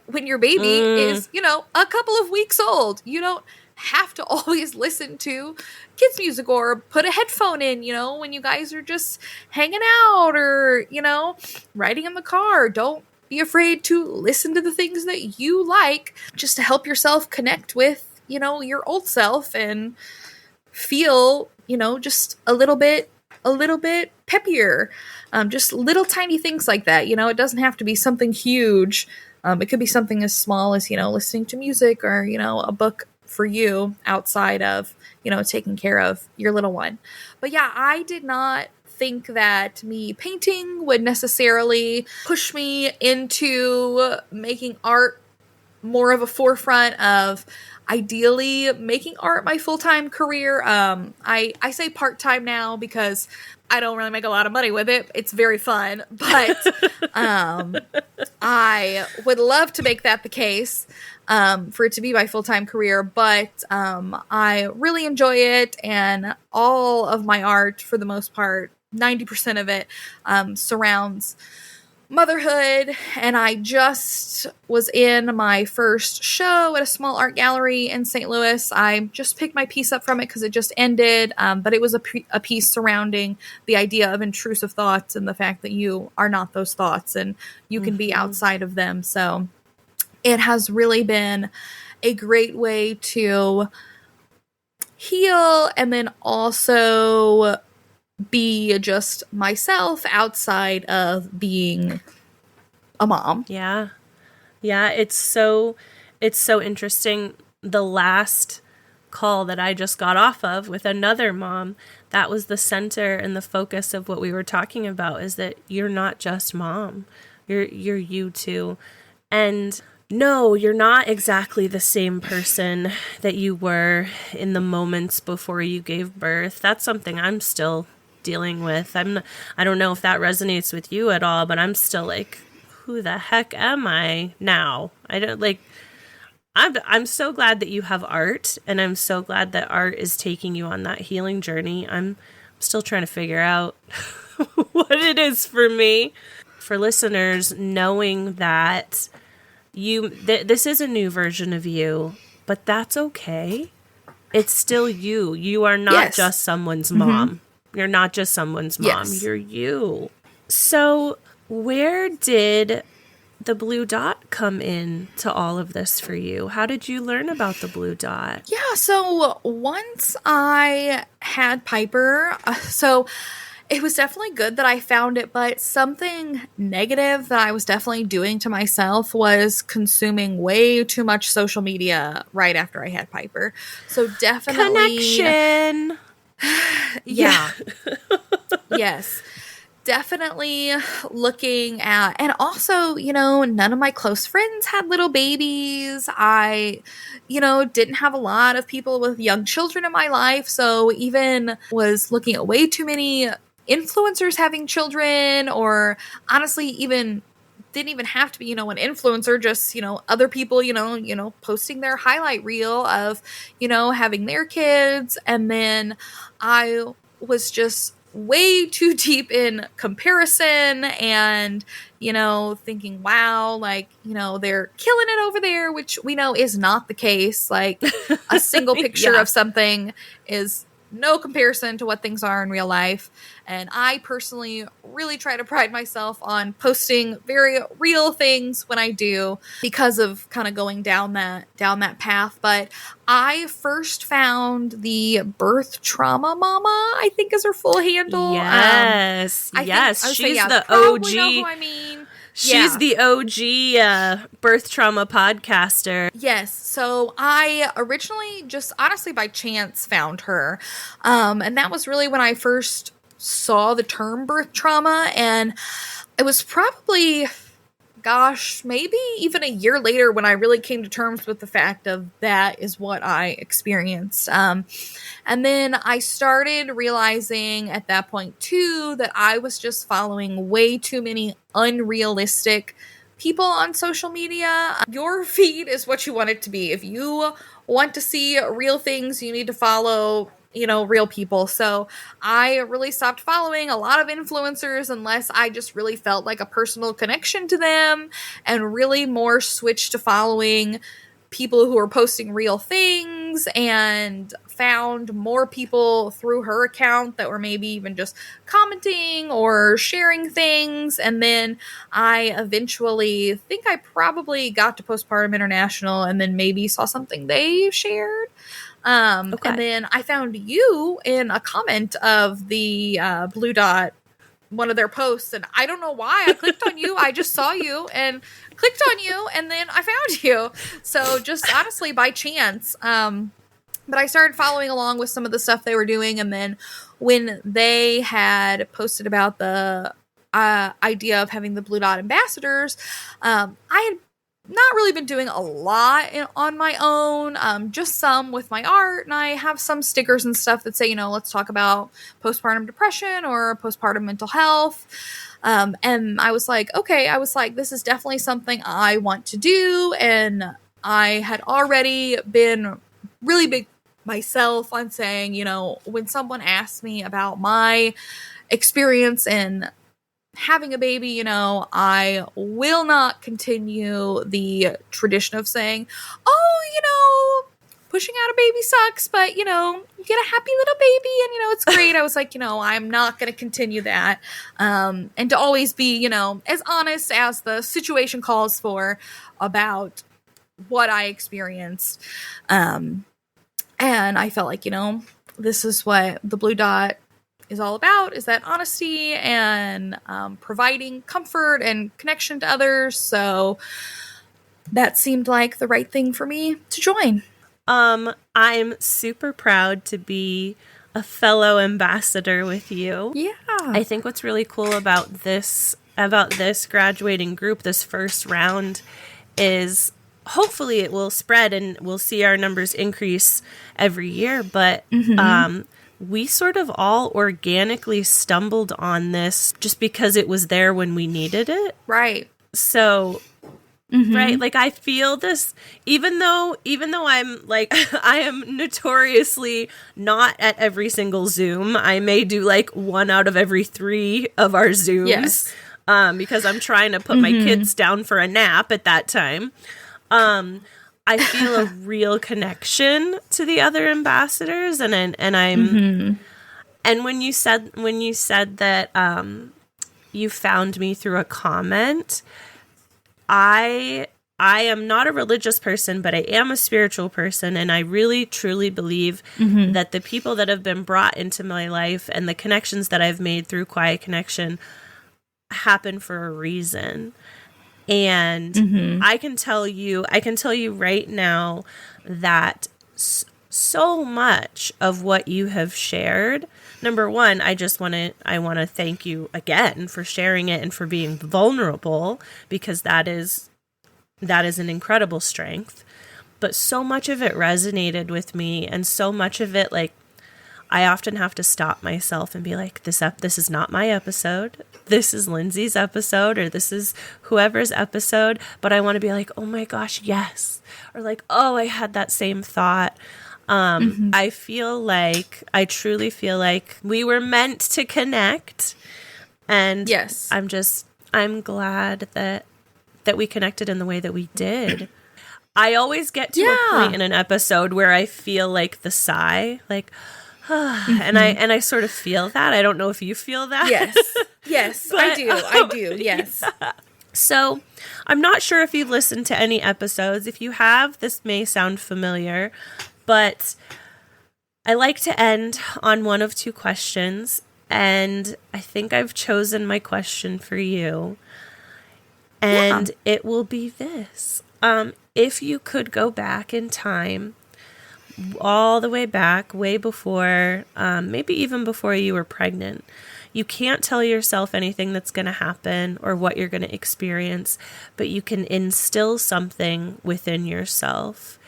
when your baby is, a couple of weeks old. You don't have to always listen to kids music or put a headphone in, when you guys are just hanging out or, riding in the car. Don't be afraid to listen to the things that you like just to help yourself connect with, your old self and feel, just a little bit peppier. Just little tiny things like that. It doesn't have to be something huge. It could be something as small as, listening to music or, a book for you outside of, taking care of your little one. But yeah, I did not think that me painting would necessarily push me into making art more of a forefront of ideally making art my full-time career. I say part-time now because I don't really make a lot of money with it. It's very fun, but I would love to make that the case, for it to be my full-time career, but I really enjoy it, and all of my art, for the most part, 90% of it surrounds motherhood. And I just was in my first show at a small art gallery in St. Louis. I just picked my piece up from it because it just ended, but it was a piece surrounding the idea of intrusive thoughts and the fact that you are not those thoughts and you can be outside of them. So it has really been a great way to heal and then also be just myself outside of being a mom. Yeah. Yeah, it's so interesting. The last call that I just got off of with another mom, that was the center and the focus of what we were talking about, is that you're not just mom. You're you too. And no, you're not exactly the same person that you were in the moments before you gave birth. That's something I'm still dealing with. I don't know if that resonates with you at all, but I'm still like, who the heck am I now? I'm so glad that you have art, and I'm so glad that art is taking you on that healing journey. I'm still trying to figure out what it is for me. For listeners, knowing that this is a new version of you, but that's okay. It's still you. You are not just someone's mom. You're not just someone's mom. Yes. You're you. So where did the blue dot come in to all of this for you? How did you learn about the blue dot? Yeah, so once I had Piper, so it was definitely good that I found it, but something negative that I was definitely doing to myself was consuming way too much social media right after I had Piper. So definitely... Connection! Yeah. Yes. Definitely looking at, and also, none of my close friends had little babies. I, didn't have a lot of people with young children in my life. So even was looking at way too many influencers having children, or honestly, even didn't even have to be, an influencer, just, other people, posting their highlight reel of, having their kids. And then I was just way too deep in comparison and, thinking, wow, they're killing it over there, which we know is not the case. Like a single picture of something is no comparison to what things are in real life. And I personally really try to pride myself on posting very real things when I do, because of kind of going down that path. But I first found the Birth Trauma Mama, I think is her full handle. Yes. She's the OG. Know who I mean. She's the OG birth trauma podcaster. Yes. So I originally just honestly by chance found her. And that was really when I first saw the term birth trauma. And it was probably, maybe even a year later when I really came to terms with the fact of that is what I experienced. And then I started realizing at that point too that I was just following way too many unrealistic people on social media. Your feed is what you want it to be. If you want to see real things, you need to follow real people. So I really stopped following a lot of influencers unless I just really felt like a personal connection to them, and really more switched to following people who are posting real things things and found more people through her account that were maybe even just commenting or sharing things. And then I eventually think I probably got to Postpartum International and then maybe saw something they shared. And then I found you in a comment of the Blue Dot, one of their posts, and I don't know why I clicked on you. I just saw you and clicked on you, and then I found you. So just honestly by chance. But I started following along with some of the stuff they were doing, and then when they had posted about the idea of having the Blue Dot ambassadors, I had not really been doing a lot on my own, just some with my art, and I have some stickers and stuff that say, let's talk about postpartum depression or postpartum mental health. And I was like, okay, this is definitely something I want to do. And I had already been really big myself on saying, when someone asks me about my experience in having a baby, I will not continue the tradition of saying, pushing out a baby sucks, but, you get a happy little baby and, it's great. I was like, I'm not going to continue that. And to always be, as honest as the situation calls for about what I experienced. And I felt like, this is what the Blue Dot is all about, is that honesty and providing comfort and connection to others. So that seemed like the right thing for me to join. I'm super proud to be a fellow ambassador with you. Yeah. I think what's really cool about this graduating group, this first round, is hopefully it will spread and we'll see our numbers increase every year. But we sort of all organically stumbled on this just because it was there when we needed it. Right. So, right. Like I feel this, even though I'm like, I am notoriously not at every single Zoom. I may do like 1 out of every 3 of our Zooms. Yes. Because I'm trying to put my kids down for a nap at that time. I feel a real connection to the other ambassadors, and I'm and when you said that you found me through a comment, I am not a religious person, but I am a spiritual person, and I really truly believe that the people that have been brought into my life and the connections that I've made through Quiet Connection happen for a reason. And I can tell you right now that so much of what you have shared, number one, I want to thank you again for sharing it and for being vulnerable, because that is an incredible strength. But so much of it resonated with me, and so much of it, like, I often have to stop myself and be like, this is not my episode. This is Lindsey's episode, or this is whoever's episode. But I want to be like, oh my gosh, yes. Or like, oh, I had that same thought. I truly feel like we were meant to connect. And yes, I'm glad that we connected in the way that we did. I always get to a point in an episode where I feel like the sigh, like, and I sort of feel that. I don't know if you feel that. Yes, but, I do. Yes. Yeah. So I'm not sure if you've listened to any episodes. If you have, this may sound familiar, but I like to end on one of 2 questions, and I think I've chosen my question for you. And it will be this. If you could go back in time, all the way back, way before, maybe even before you were pregnant, you can't tell yourself anything that's going to happen or what you're going to experience, but you can instill something within yourself.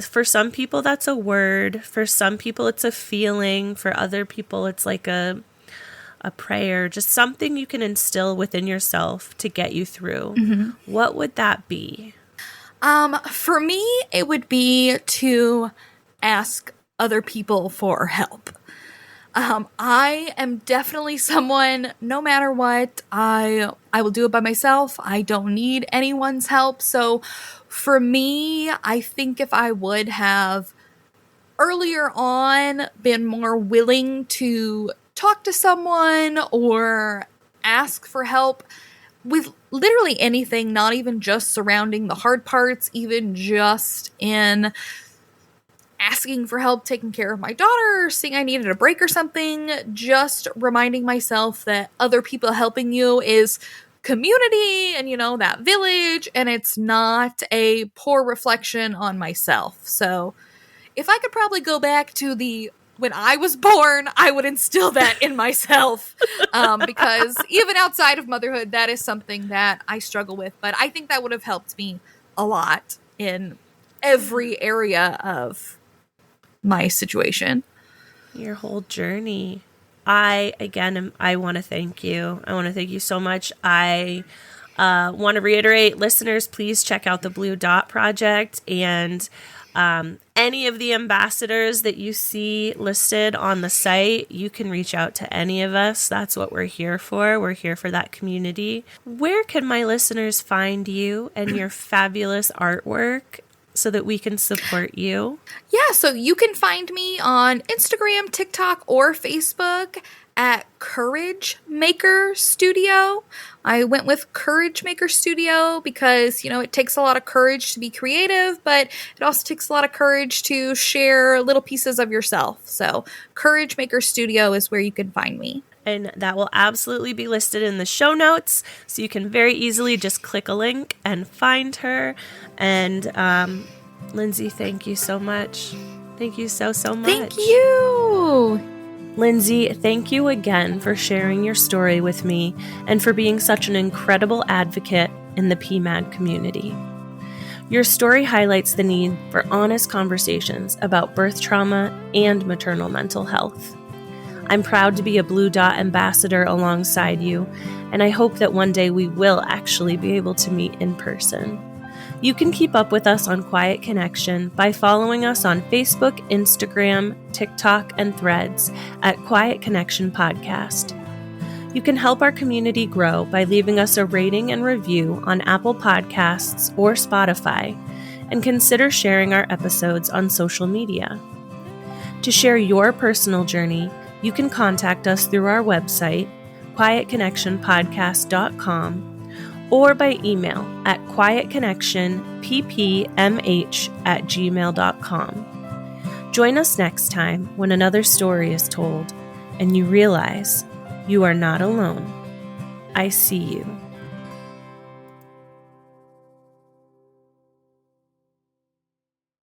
For some people, that's a word. For some people, it's a feeling. For other people, it's like a prayer, just something you can instill within yourself to get you through. What would that be? For me, it would be to ask other people for help. I am definitely someone, no matter what, I will do it by myself. I don't need anyone's help. So for me, I think if I would have earlier on been more willing to talk to someone or ask for help with literally anything, not even just surrounding the hard parts, even just in asking for help taking care of my daughter, or seeing I needed a break or something, just reminding myself that other people helping you is community and, that village, and it's not a poor reflection on myself. So if I could probably go back to when I was born, I would instill that in myself, because even outside of motherhood, that is something that I struggle with. But I think that would have helped me a lot in every area of my situation. Your whole journey. I want to thank you. I want to thank you so much. I want to reiterate, listeners, please check out the Blue Dot Project, and any of the ambassadors that you see listed on the site, you can reach out to any of us. That's what we're here for. We're here for that community. Where can my listeners find you and your fabulous artwork so that we can support you? Yeah, so you can find me on Instagram, TikTok, or Facebook at Courage Maker Studio. I went with Courage Maker Studio because, it takes a lot of courage to be creative, but it also takes a lot of courage to share little pieces of yourself. So Courage Maker Studio is where you can find me. And that will absolutely be listed in the show notes, so you can very easily just click a link and find her. And Lindsey, thank you so much. Thank you so much. Thank you. Lindsey, thank you again for sharing your story with me and for being such an incredible advocate in the PMAD community. Your story highlights the need for honest conversations about birth trauma and maternal mental health. I'm proud to be a Blue Dot ambassador alongside you, and I hope that one day we will actually be able to meet in person. You can keep up with us on Quiet Connection by following us on Facebook, Instagram, TikTok, and Threads at Quiet Connection Podcast. You can help our community grow by leaving us a rating and review on Apple Podcasts or Spotify, and consider sharing our episodes on social media. To share your personal journey, you can contact us through our website, quietconnectionpodcast.com, or by email at quietconnectionppmh@gmail.com. Join us next time when another story is told and you realize you are not alone. I see you.